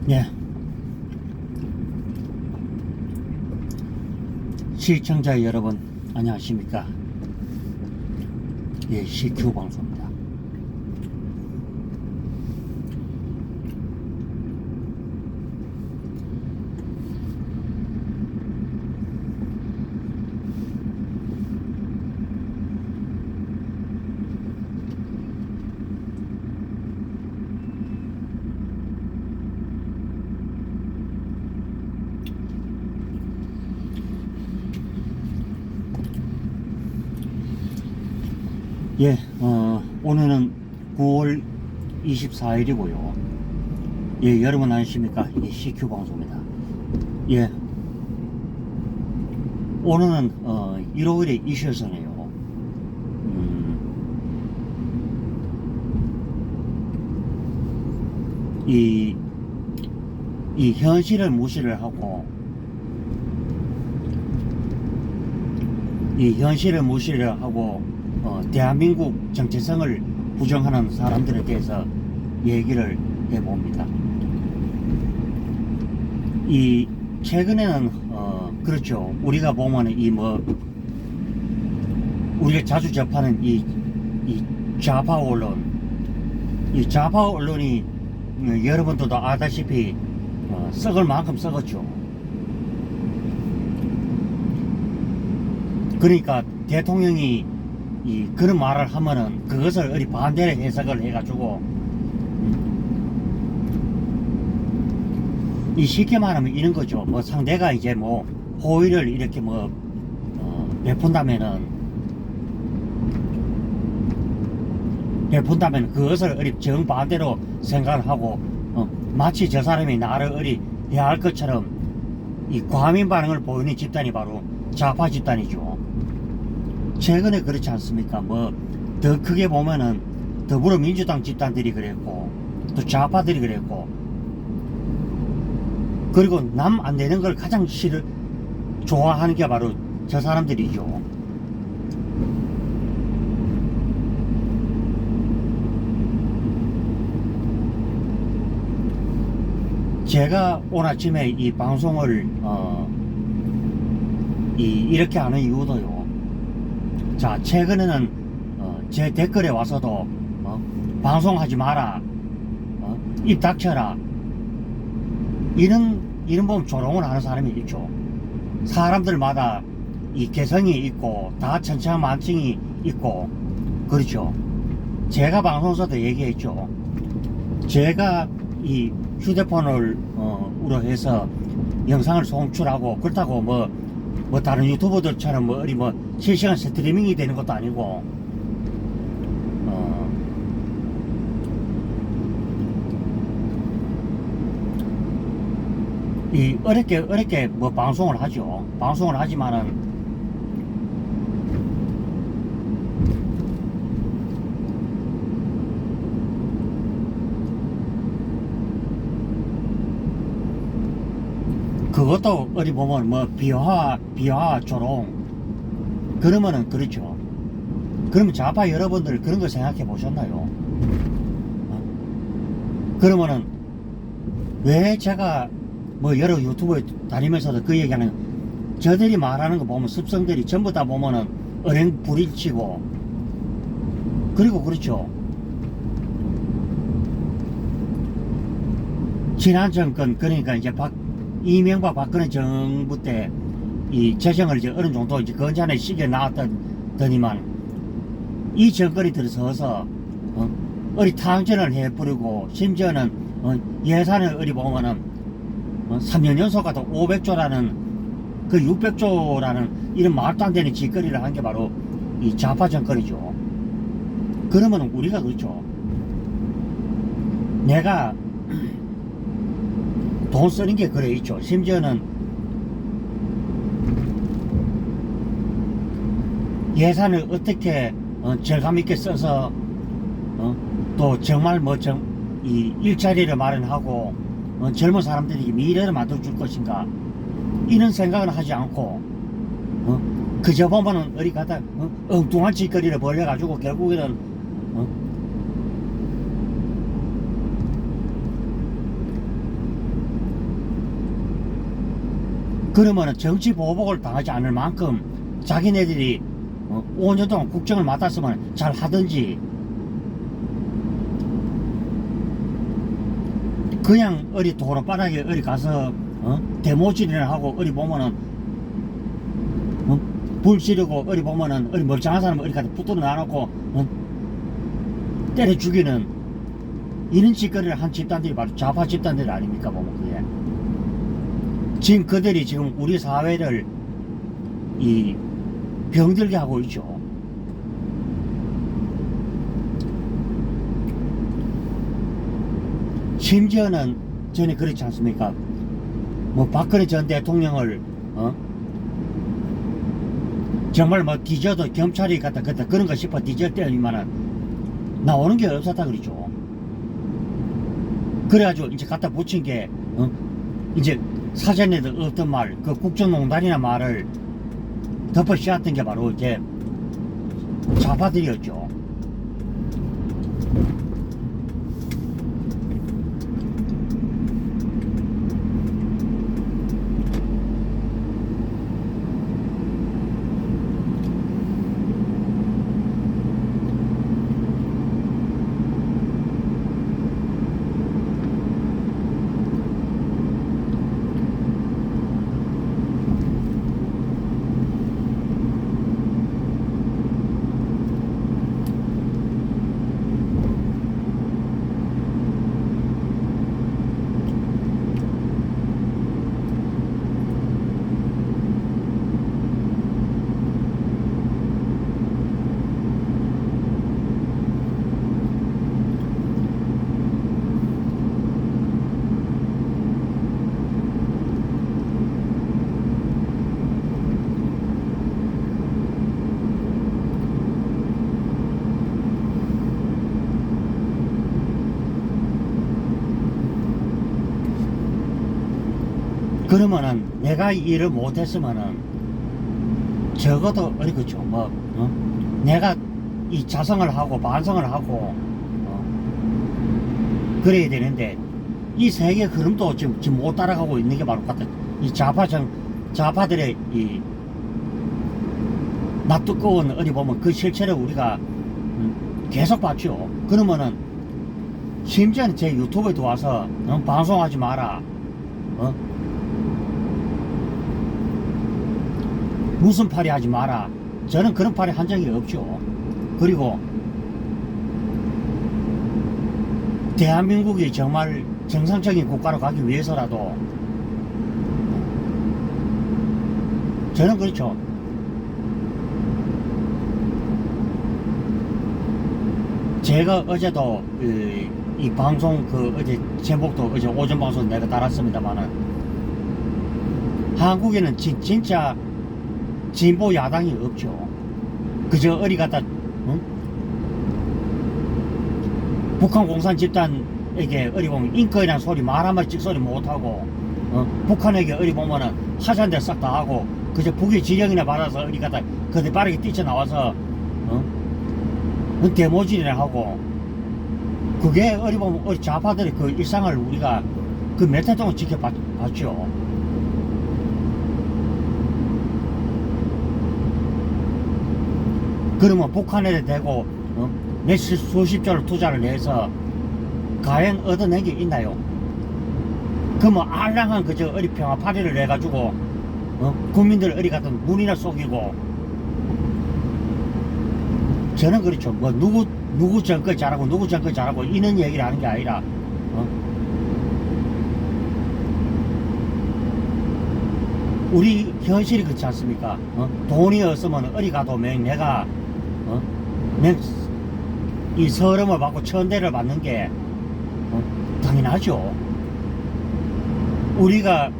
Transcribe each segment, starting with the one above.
예, 시청자 여러분 안녕하십니까. 예, CQ 방송입니다. 예, 오늘은 9월 24일이고요. 예, 여러분 안녕하십니까. 예, CQ 방송입니다. 예, 오늘은 일요일에 이셔서네요. 이 현실을 무시를 하고 대한민국 정체성을 부정하는 사람들에 대해서 얘기를 해봅니다. 이 최근에는 그렇죠. 우리가 보면 우리가 자주 접하는 이 좌파 언론, 이 좌파 언론이 여러분들도 아다시피 썩을 만큼 썩었죠. 그러니까 대통령이 그런 말을 하면은 그것을 어디 반대로 해석을 해가지고 쉽게 말하면 이런 거죠. 상대가 이제 호의를 이렇게 베푼다면 그것을 어디 정반대로 생각을 하고 마치 저 사람이 나를 어디 대할 것처럼 이 과민 반응을 보이는 집단이 바로 좌파 집단이죠. 최근에 그렇지 않습니까? 더 크게 보면은 더불어민주당 집단들이 그랬고 또 좌파들이 그랬고, 그리고 남 안 되는 걸 가장 좋아하는 게 바로 저 사람들이죠. 제가 오늘 아침에 이 방송을 이렇게 하는 이유도요. 자, 최근에는 제 댓글에 와서도 방송하지 마라, 입 닥쳐라, 이런 보면 조롱을 하는 사람이 있죠. 사람들마다 이 개성이 있고 다 천차만층이 있고 그렇죠. 제가 방송에서도 얘기했죠. 제가 이 휴대폰을 으로 해서 영상을 송출하고 그렇다고 다른 유튜버들처럼 실시간 스트리밍이 되는 것도 아니고 어렵게 방송을 하죠. 방송을 하지만은 그것도 어디 보면 비하 조롱 그러면은 그렇죠. 그러면 좌파 여러분들 그런 거 생각해 보셨나요? 그러면은 왜 제가 여러 유튜브에 다니면서도 그 얘기하는, 저들이 말하는 거 보면 습성들이 전부 다 보면은 은행 불일치고 그리고 그렇죠. 지난 정권, 그러니까 이제 이명박 박근혜 정부 때 이 재정을 이제 어느 정도 이제 건전한 시기에 나왔더니만 이 정권이 들어서서 어디 탕전을 해버리고 심지어는 예산을 어디 보면은 3년 연속 가도 500조라는 그 600조라는 이런 말도 안 되는 짓거리를 한 게 바로 이 좌파 정권이죠. 그러면 우리가 그렇죠. 내가 돈 쓰는 게 그래 있죠. 심지어는 예산을 어떻게 절감 있게 써서 또 정말 이 일자리를 마련하고 젊은 사람들이 미래를 만들어 줄 것인가, 이런 생각은 하지 않고 그저 보면은 어디 가다 엉뚱한 짓거리를 벌여가지고 결국에는 그러면은 정치 보복을 당하지 않을 만큼 자기네들이 5년 동안 국정을 맡았으면 잘 하든지, 그냥 어디 도로바닥에 어디 가서 대모질이나 하고 어디 보면은 불 지르고 어디 보면은 어디 멀쩡한 사람 어디 가서 붙들어 놔놓고 때려 죽이는 이런 짓거리를 한 집단들이 바로 좌파 집단들 아닙니까? 보면 그게 지금 그들이 지금 우리 사회를 이 병들게 하고 있죠. 심지어는 전에 그렇지 않습니까? 뭐 박근혜 전 대통령을 정말 뭐 뒤져도 경찰이 갖다 그런 거 싶어 뒤졌더니만은 나오는 게 없었다 그러죠. 그래가지고 이제 갖다 붙인 게 이제 사전에도 없던 말, 그 국정농단이나 말을 덮어 씌웠던 게 바로 이제 좌파들이었죠. 그러면은 내가 일을 못했으면은 적어도 그렇죠. 뭐 내가 이 자성을 하고 반성을 하고 그래야 되는데 이 세계 흐름도 지금 못 따라가고 있는 게 바로 같은 이 좌파들의 이 낯두꺼운 어디 보면 그 실체를 우리가 계속 봤죠. 그러면은 심지어는 제 유튜브에 들어와서 방송하지 마라, 무슨 팔이 하지 마라. 저는 그런 팔이 한 적이 없죠. 그리고 대한민국이 정말 정상적인 국가로 가기 위해서라도 저는 그렇죠. 제가 어제도 이 방송 어제 제목도 어제 오전 방송 내가 달았습니다만은 한국에는 진짜 진보 야당이 없죠. 그저 어디 갔다 북한 공산 집단에게 어디 보면 잉커이라는 소리 말 한마디 찍소리 못하고 북한에게 어디 보면은 하자인데 싹 다 하고 그저 북의 지령이나 받아서 어디 갔다 그들 빠르게 뛰쳐나와서 대모질이나 하고 그게 어디 보면 어디 좌파들의 그 일상을 우리가 그 몇 해 동안 지켜봤죠. 그러면 북한에 대고 수십조를 투자를 해서 과연 얻어낸 게 있나요? 그러면 알량한 그저 어디 평화파리를 해가지고 국민들 어디 같은 문이나 속이고 저는 그렇죠. 뭐 누구 정권 잘하고 누구 정권 잘하고 이런 얘기를 하는 게 아니라 우리 현실이 그렇지 않습니까? 돈이 없으면 어디 가도 내가 이 서름을 받고 천대를 받는 게 당연하죠. 우리가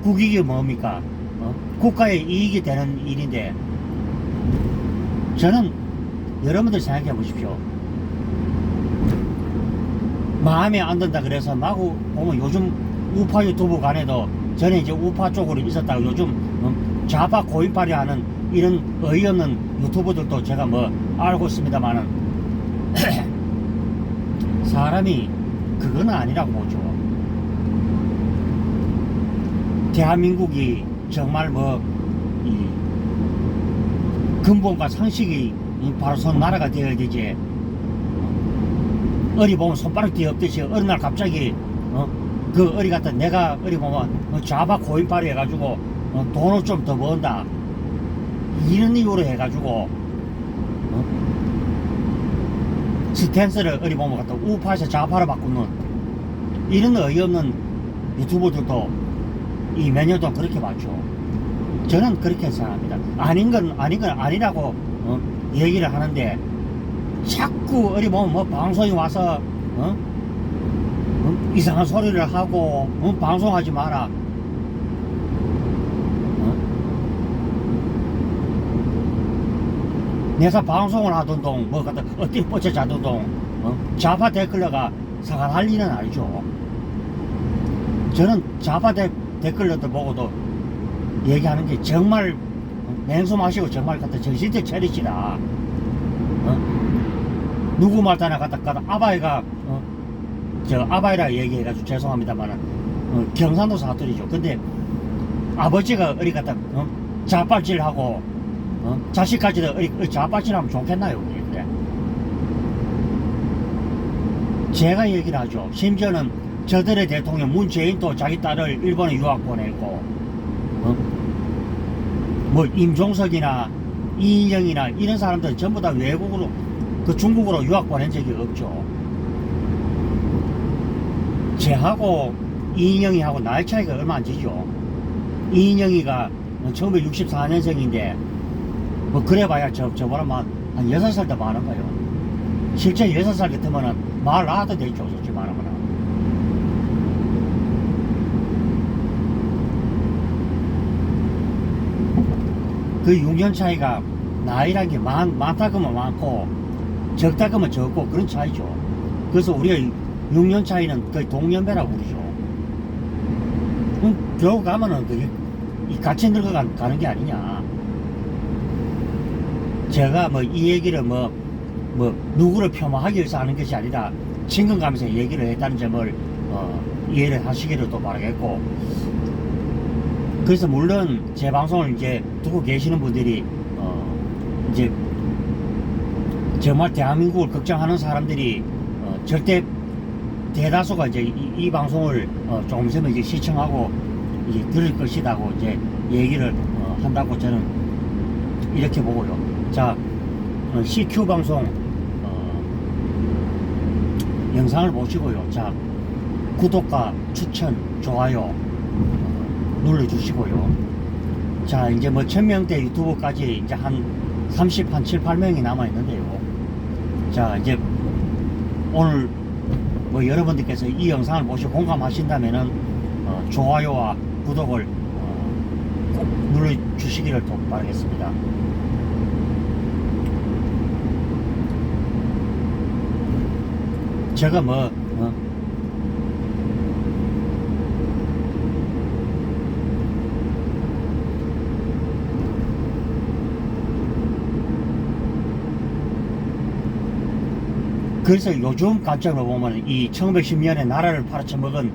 국익이 뭡니까? 국가의 이익이 되는 일인데 저는 여러분들 생각해 보십시오. 마음에 안 든다 그래서 마구 보면 요즘 우파 유튜브 간에도 전에 이제 우파 쪽으로 있었다고 요즘 좌파 고인팔이 하는 이런 어이없는 유튜버들도 제가 뭐 알고 있습니다만은 사람이 그건 아니라고 보죠. 대한민국이 정말 뭐 이 근본과 상식이 바로 선 나라가 되어야 되지. 어리 보면 손바닥 뒤에 없듯이 어느 날 갑자기 그 어리 갖다 내가 어리 보면 좌파 고인파로 해가지고 돈을 좀 더 번다 이런 이유로 해가지고 스탠스를 어리 보면 갖다 우파에서 좌파로 바꾸는 이런 어이없는 유튜버들도 이 몇 년 동안 그렇게 봤죠. 저는 그렇게 생각합니다. 아닌 건 아니라고 얘기를 하는데 자꾸 어리 보면 뭐 방송에 와서 이상한 소리를 하고 방송하지 마라. 내가 방송을 하던 동 뭐 갖다 어떻게 뻗쳐 자던 동 좌파 댓글러가 사과할 일은 아니죠. 저는 좌파 댓글러들 보고도 얘기하는 게 정말 냉소 마시고 정말 갖다 정신대 차리시라. 누구 말따나 갖다 아바이가 저 아바이라 얘기해가지고 죄송합니다만은 경상도 사투리죠. 근데 아버지가 어리 갖다 자빨질하고 자식까지도 어리 자빨질하면 좋겠나요? 그래. 제가 얘기를 하죠. 심지어는 저들의 대통령 문재인도 자기 딸을 일본에 유학 보내고 뭐 임종석이나 이인영이나 이런 사람들 전부 다 외국으로 그 중국으로 유학 보낸 적이 없죠. 쟤하고 이인영이하고 나이 차이가 얼마 안 지죠. 이인영이가 1964년생인데 뭐 그래봐야 저보다 한 6살 더 많은 거예요. 실제 6살 같으면은 말 낳아도 되죠. 솔직히 말하면. 그 6년 차이가 나이란 게 많다 그러면 많고 적다 그러면 적고 그런 차이죠. 그래서 우리가 6년 차이는 거의 동년배라고 부르죠. 결국 가면은 그게 같이 늙어가는 게 아니냐. 제가 뭐 이 얘기를 뭐 누구를 폄하하기 위해서 하는 것이 아니라 친근감에서 얘기를 했다는 점을 이해를 하시기를 또 바라겠고, 그래서 물론 제 방송을 이제 듣고 계시는 분들이 이제 정말 대한민국을 걱정하는 사람들이 절대 대다수가 이제 이 방송을 조금 있으면 이제 시청하고 이제 들을 것이라고 이제 얘기를 한다고 저는 이렇게 보고요. 자, CQ 방송 영상을 보시고요. 자, 구독과 추천, 좋아요 눌러주시고요. 자, 이제 뭐 1000명대 유튜브까지 이제 한 7, 8명이 남아있는데요. 자, 이제 오늘 뭐 여러분들께서 이 영상을 보시고 공감하신다면은 좋아요와 구독을 꼭 눌러주시기를 또 바라겠습니다. 제가 뭐 그래서 요즘 관점으로 보면 이 1910년에 나라를 팔아쳐먹은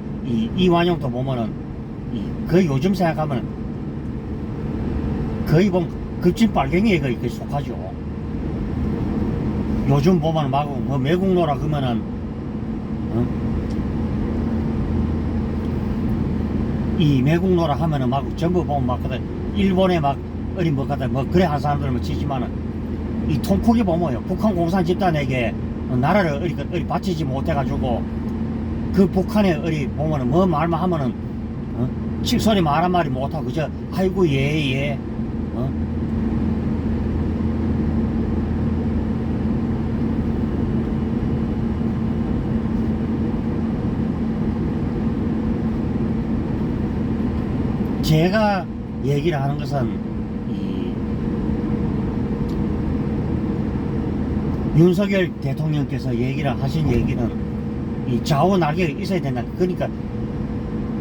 이완용도 보면은 거의 요즘 생각하면 거의 보면 급진 빨갱이에 거의 속하죠. 요즘 보면 막 뭐 매국노라 그러면은 이 매국노라 하면은 막 전부 보면 막 일본에 막 어린 뭐 갖다 뭐 그래 한 사람들은 치지만은 이 통 크게 보면요, 북한 공산 집단에게 나라를 어리 바치지 못해가지고 그 북한에 어리 보면은 뭐 말만 하면은 칠소리 말 한마디 못하고 그저 아이고 예 제가 얘기를 하는 것은 윤석열 대통령께서 얘기를 하신 얘기는 이 좌우 날개가 있어야 된다. 그러니까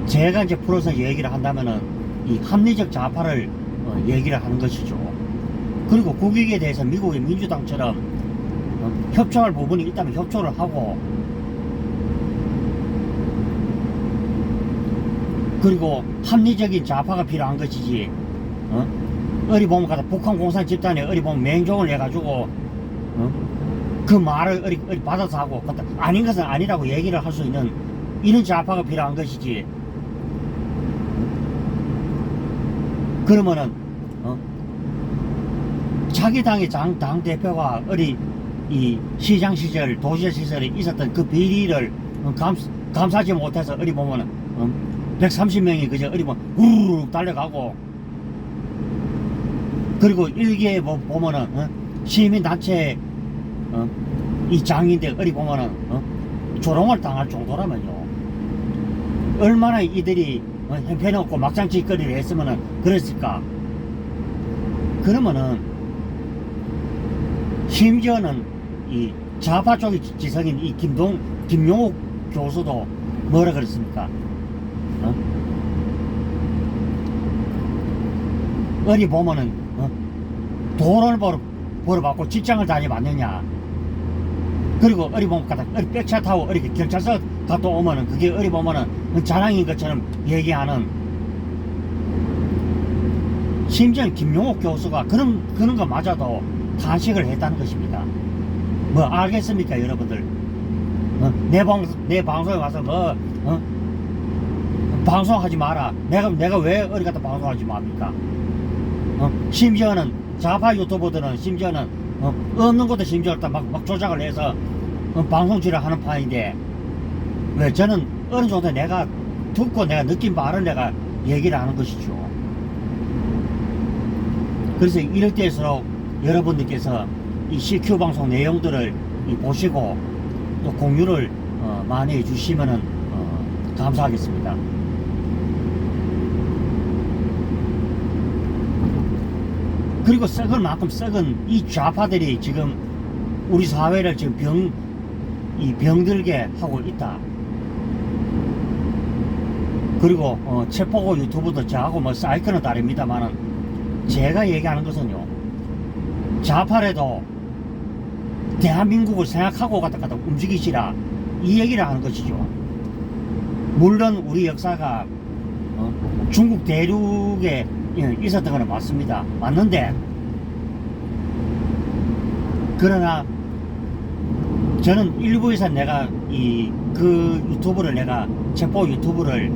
제가 이제 풀어서 얘기를 한다면은 이 합리적 좌파를 얘기를 하는 것이죠. 그리고 국익에 대해서 미국의 민주당처럼 협조할 부분이 있다면 협조를 하고 그리고 합리적인 좌파가 필요한 것이지. 어리 보면 가다 북한 공산 집단에 어리 보면 맹종을 해가지고 그 말을 어리 받아서 하고 아닌 것은 아니라고 얘기를 할 수 있는 이런 좌파가 필요한 것이지. 그러면은 자기 당의 당 대표가 어리 이 시장 시절 도시재 시절에 있었던 그 비리를 감사하지 못해서 어리 보면은 130명이 그저 어리 보면 우르르 달려가고, 그리고 일기에 보면은 시민단체 이 장인데 어리 보면은 조롱을 당할 정도라면요. 얼마나 이들이 형편없고 막장짓거리를 했으면은 그랬을까. 그러면은 심지어는 이 좌파 쪽의 지성인 이 김용욱 교수도 뭐라 그랬습니까? 어디 보면은 돈을 벌어받고 직장을 다녀봤느냐. 그리고 어디 보면 어디 백차 타고 어디 경찰서 갔다 오면은 그게 어디 보면은 자랑인 것처럼 얘기하는, 심지어 김용욱 교수가 그런 거 맞아도 탄식을 했다는 것입니다. 뭐 알겠습니까 여러분들? 내 방송에 와서 방송하지 마라. 내가 왜 어디 갔다 방송하지 맙니까? 심지어는 좌파 유튜버들은 심지어는 없는 것도 심지어 막 조작을 해서 방송질을 하는 판인데, 왜 저는 어느 정도 내가 듣고 내가 느낀 바를 내가 얘기를 하는 것이죠. 그래서 이럴 때일수록 여러분들께서 이 CQ 방송 내용들을 보시고 또 공유를 많이 해주시면은 감사하겠습니다. 그리고 썩을 만큼 썩은 이 좌파들이 지금 우리 사회를 지금 병들게 하고 있다. 그리고 체포고 유튜브도 저하고 뭐 사이클은 다릅니다만은 제가 얘기하는 것은요, 좌파라도 대한민국을 생각하고 갔다 움직이시라, 이 얘기를 하는 것이죠. 물론 우리 역사가 중국 대륙에 있었던 건 맞습니다. 맞는데, 그러나 저는 일부에서 내가 그 유튜브를 내가 체포 유튜브를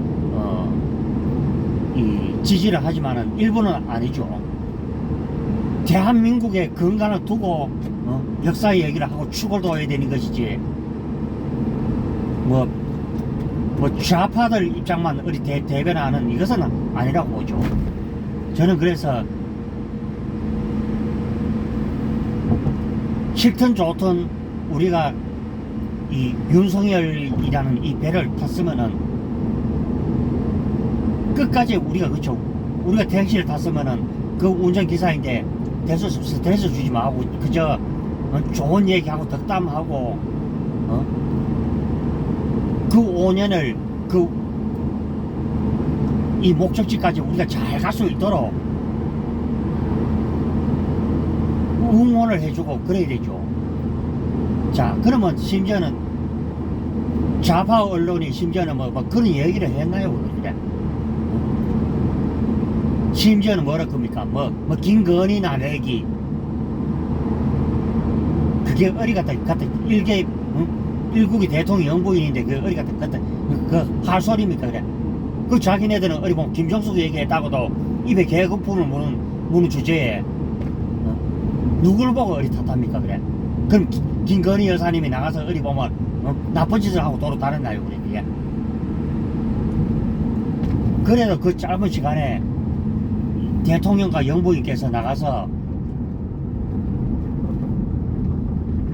지지를 하지만은 일부는 아니죠. 대한민국의 근간을 두고 역사 얘기를 하고 축을 둬야 되는 것이지, 뭐 좌파들 입장만 우리 대변하는 이것은 아니라고 보죠. 저는 그래서 싫든 좋든 우리가 이 윤석열이라는 이 배를 탔으면은 끝까지 우리가, 그쵸, 우리가 택시를 탔으면은 그 운전기사인데 스트레스 주지 마고 그저 좋은 얘기하고 덕담하고 그 5년을 이 목적지까지 우리가 잘 갈 수 있도록 응원을 해주고 그래야 되죠. 자, 그러면 심지어는 좌파 언론이 심지어는 뭐 그런 얘기를 했나요? 그래. 심지어는 뭐라 겁니까? 뭐 김건희 나래기, 그게 어리 갔다 일국이 대통령 영부인인데 그 어리 갔다 그 할소리입니까? 그래. 그 자기네들은 어리 보면 김정숙 얘기했다고도 입에 개거품을 무는 주제에 누굴 보고 어리 탓합니까? 그래. 그럼 김건희 여사님이 나가서 어리 보면 나쁜 짓을 하고 도로 다녔나요? 그래. 그게. 그래도 그 짧은 시간에 대통령과 영부인께서 나가서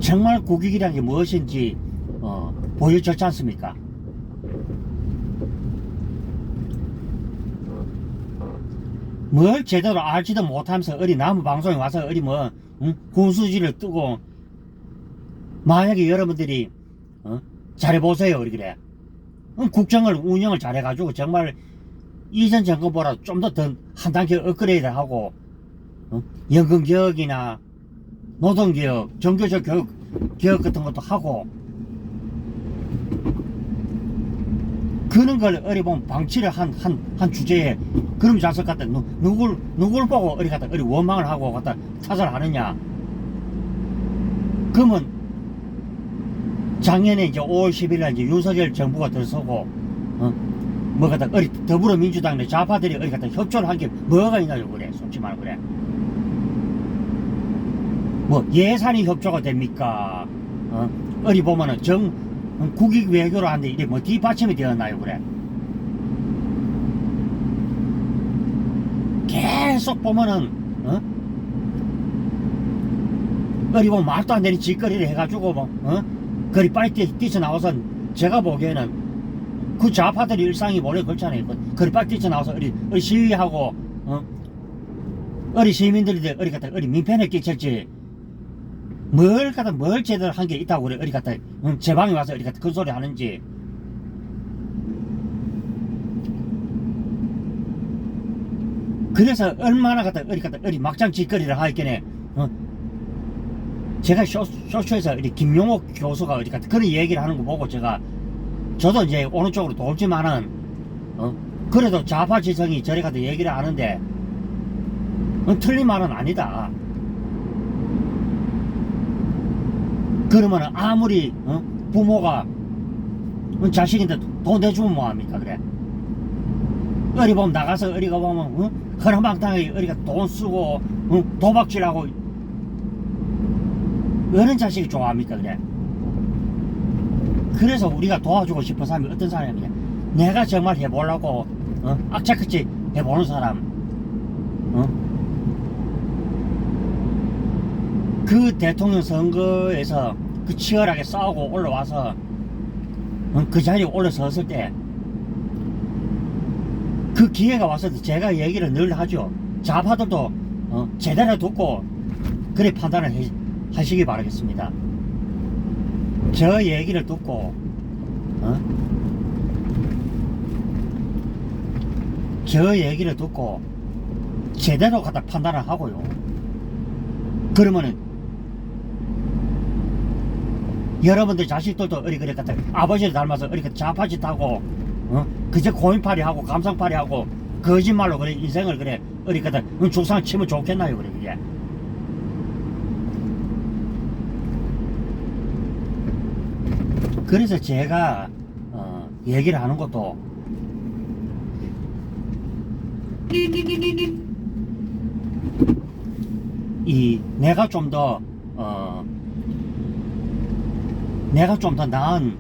정말 국익이라는 게 무엇인지 보여줬지 않습니까? 뭘 제대로 알지도 못하면서 어리 남의 방송에 와서 어리 군수지를 뜨고, 만약에 여러분들이 잘해보세요. 어리 그래. 국정을 운영을 잘해가지고 정말 이전 정권보다 좀 더 한 단계 업그레이드 하고 연금개혁이나 노동개혁, 종교적 개혁 같은 것도 하고 그런 걸 어리 보면 방치를 한 주제에 그럼 자석 갖다 누굴 보고 어리 갖다 어리 원망을 하고 갖다 타살을 하느냐. 그러면 작년에 이제 5월 10일날 이제 윤석열 정부가 들어서고 뭐 갖다 어리 더불어민주당 내 좌파들이 어리 갖다 협조를 한 게 뭐가 있나요 그래. 솔직히 말하면 그래. 뭐 예산이 협조가 됩니까? 어리 보면은 국익 외교로 하는데 이게 뭐 뒷받침이 되었나요 그래. 계속 보면은 어리 보면 말도 안 되는 짓거리를 해가지고 뭐 거리 빨리 뛰쳐나와서 제가 보기에는 그 좌파들이 일상이 원래 그렇잖아요. 거리 빨리 뛰쳐나와서 어리 시위하고 어리 시민들이 어리 갖다 어리 민폐를 끼쳤지. 뭘 제대로 한 게 있다고 그래. 어리 갖다 제 방에 와서 어리 갖다 그 소리 하는지. 그래서 얼마나 어리 막장 짓거리를 하겠네. 제가 쇼츠에서 김용옥 교수가 어디 같은 그런 얘기를 하는 거 보고 저도 이제 어느 쪽으로 돌지만은 그래도 좌파 지성이 저리 가서 얘기를 하는데 틀린 말은 아니다. 그러면은 아무리 부모가 자식인데 돈 내주면 뭐합니까 그래. 어리 보면 나가서 어리가 보면 허랑방탕하게 어리가 돈 쓰고 도박질하고 어느 자식이 좋아합니까 그래. 그래서 우리가 도와주고 싶은 사람이 어떤 사람이냐. 내가 정말 해보려고 악착같이 해보는 사람. 그 대통령 선거에서 그 치열하게 싸우고 올라와서 그 자리에 올라섰을 때 그 기회가 왔을 때 제가 얘기를 늘 하죠. 좌파들도 제대로 듣고 그래 판단을 하시기 바라겠습니다. 저 얘기를 듣고 저 얘기를 듣고 제대로 갖다 판단을 하고요. 그러면은 여러분들 자식들도 어리 그래 갖다 아버지를 닮아서 어리 갖다 좌파짓 하고 그저 고인팔이 하고 감상팔이 하고 거짓말로 그래 인생을 그래 어리 갖다 죽상 치면 좋겠나요 그래 그게. 그래서 제가 얘기를 하는 것도 내가 좀 더 나은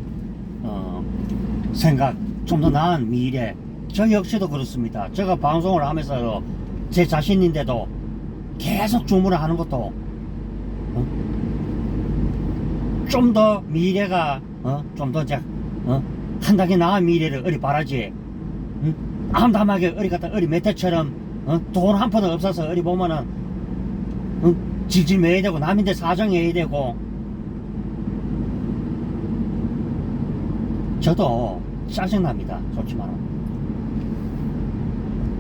생각, 좀 더 나은 미래. 저 역시도 그렇습니다. 제가 방송을 하면서 제 자신인데도 계속 주문을 하는 것도 좀 더 미래가 좀 더 한 단계 나은 미래를 어리 바라지. 암담하게 어리 갖다 어리 메테처럼 돈 한 푼은 없어서 어리 보면은 질질 매야 되고 남인데 사정해야 되고. 저도 짜증납니다. 솔직히 말하면.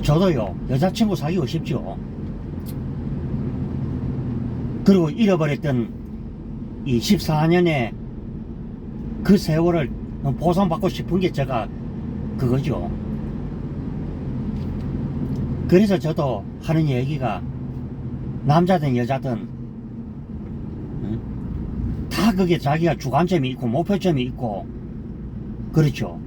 저도요 여자친구 사귀고 싶죠. 그리고 잃어버렸던 이 14년의 그 세월을 보상받고 싶은 게 제가 그거죠. 그래서 저도 하는 얘기가 남자든 여자든 다 그게 자기가 주관점이 있고 목표점이 있고 그렇죠.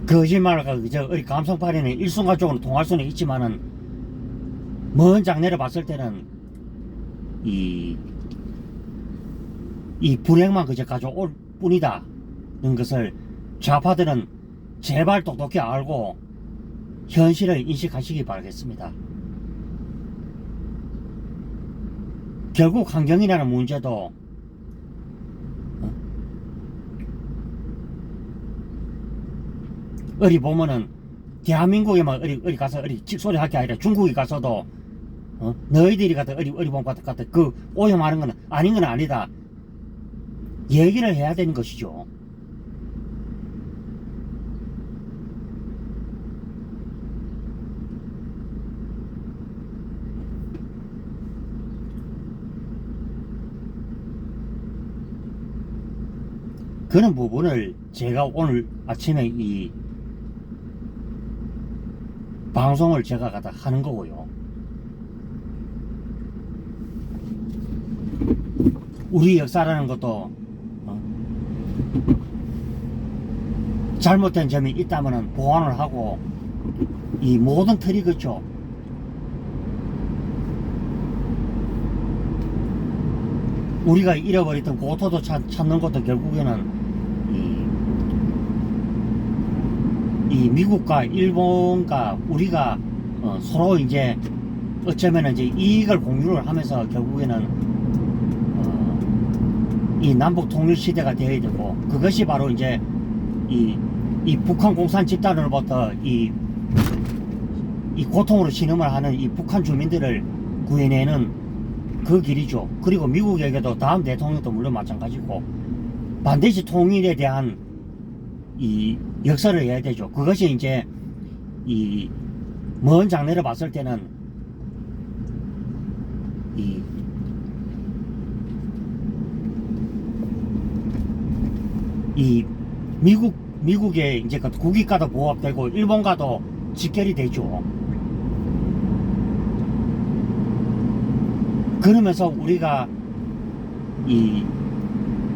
거짓말과 그저 어리 감성팔이는 일순간적으로 통할 수는 있지만은 먼 장래를 봤을 때는 이 불행만 그저 가져올 뿐이다 는 것을 좌파들은 제발 똑똑히 알고 현실을 인식하시기 바라겠습니다. 결국 환경이라는 문제도 어리 보면은 대한민국에만 어리 가서 어리 직소리 할 게 아니라 중국에 가서도 너희들이 갖다 어리 보면 갖다 그 오염하는 거는 아닌 건 아니다 얘기를 해야 되는 것이죠. 그런 부분을 제가 오늘 아침에 이 방송을 제가 갖다 하는 거고요. 우리 역사라는 것도 잘못된 점이 있다면 보완을 하고 이 모든 틀이 그렇죠. 우리가 잃어버렸던 고토도 찾는 것도 결국에는 이 미국과 일본과 우리가 서로 이제 어쩌면 이제 이익을 공유를 하면서 결국에는 이 남북 통일 시대가 되어야 되고, 그것이 바로 이제 이 북한 공산 집단으로부터 이 고통으로 신음을 하는 이 북한 주민들을 구해내는 그 길이죠. 그리고 미국에게도 다음 대통령도 물론 마찬가지고 반드시 통일에 대한 이 역사를 해야 되죠. 그것이 이제 이 먼 장래를 봤을 때는 이 미국의 이제 그 국익과도 보호되고 일본과도 직결이 되죠. 그러면서 우리가 이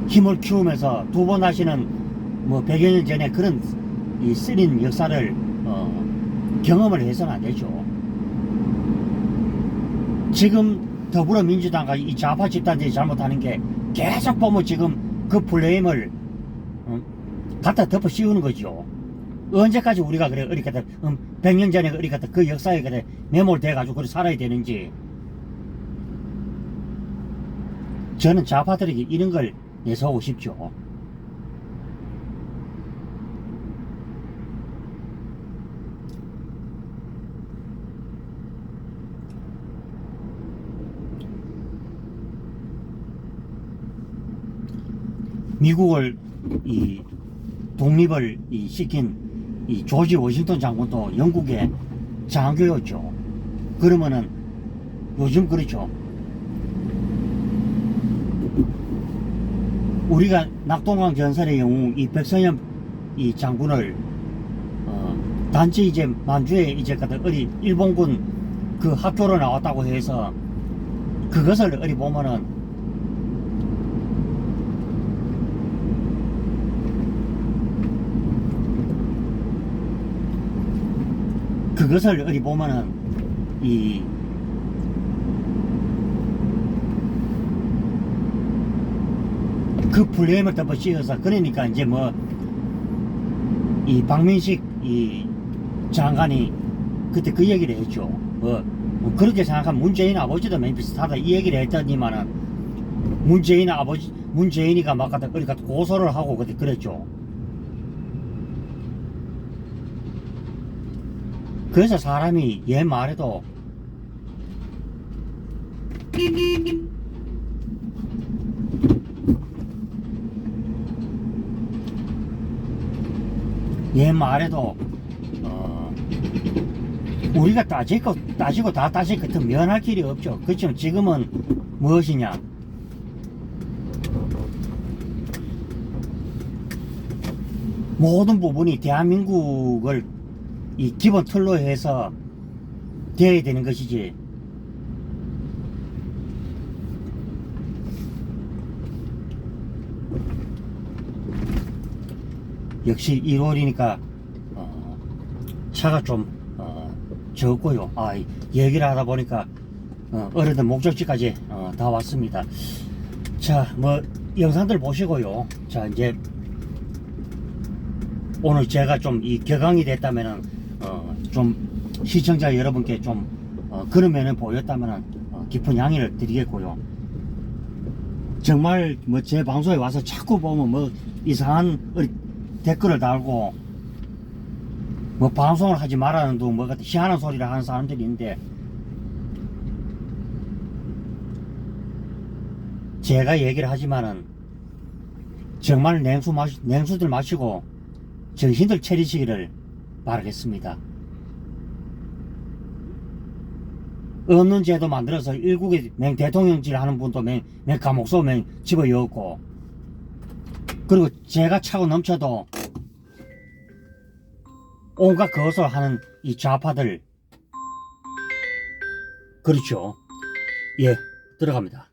힘을 키우면서 두 번 하시는 뭐 100여 년 전에 그런 이 쓰린 역사를 경험을 해서는 안 되죠. 지금 더불어민주당과 이 좌파 집단들이 잘못하는 게 계속 보면 지금 그 블레임을 갖다 덮어 씌우는 거죠. 언제까지 우리가 그래 어리 갖다 100년 전에 어리 갖다 그 역사에 그래 매몰돼 가지고 그래 살아야 되는지. 저는 좌파들에게 이런 걸 내세우고 싶죠. 미국을 이 독립을 시킨 이 조지 워싱턴 장군도 영국의 장교였죠. 그러면은 요즘 그렇죠. 우리가 낙동강 전설의 영웅 이 백선엽 이 장군을 단지 이제 만주에 이제 같은 어리 일본군 그 학교로 나왔다고 해서 그것을 어리 보면은 그것을 어디 보면은 그 플레임을 덮어 씌워서 그러니까 이제 뭐 이 박민식 이 장관이 그때 그 얘기를 했죠. 뭐 그렇게 생각하면 문재인 아버지도 맨 비슷하다 이 얘기를 했더니만은 문재인이가 막 갖다 그러니까 고소를 하고 그때 그랬죠. 그래서 사람이 얘 말에도 우리가 따지고 다 따질 것은 면할 길이 없죠. 그렇지만 지금은 무엇이냐, 모든 부분이 대한민국을 이 기본 틀로 해서 되어야 되는 것이지. 역시 1월이니까 차가 좀 적고요. 얘기를 하다 보니까 어느덧 목적지까지 다 왔습니다. 자, 뭐 영상들 보시고요. 자, 이제 오늘 제가 좀 이 격앙이 됐다면은 좀 시청자 여러분께 좀 그런 면을 보였다면은 깊은 양해를 드리겠고요. 정말 뭐 제 방송에 와서 자꾸 보면 뭐 이상한 댓글을 달고 뭐 방송을 하지 말라는 둥 뭐 같은 희한한 소리를 하는 사람들이 있는데, 제가 얘기를 하지만은 정말 냉수들 마시고 정신들 차리시기를 바라겠습니다. 없는 제도 만들어서 일국에 대통령질 하는 분도 감옥소 집어넣었고, 그리고 제가 차고 넘쳐도 온갖 그것을 하는 이 좌파들, 그렇죠. 예, 들어갑니다.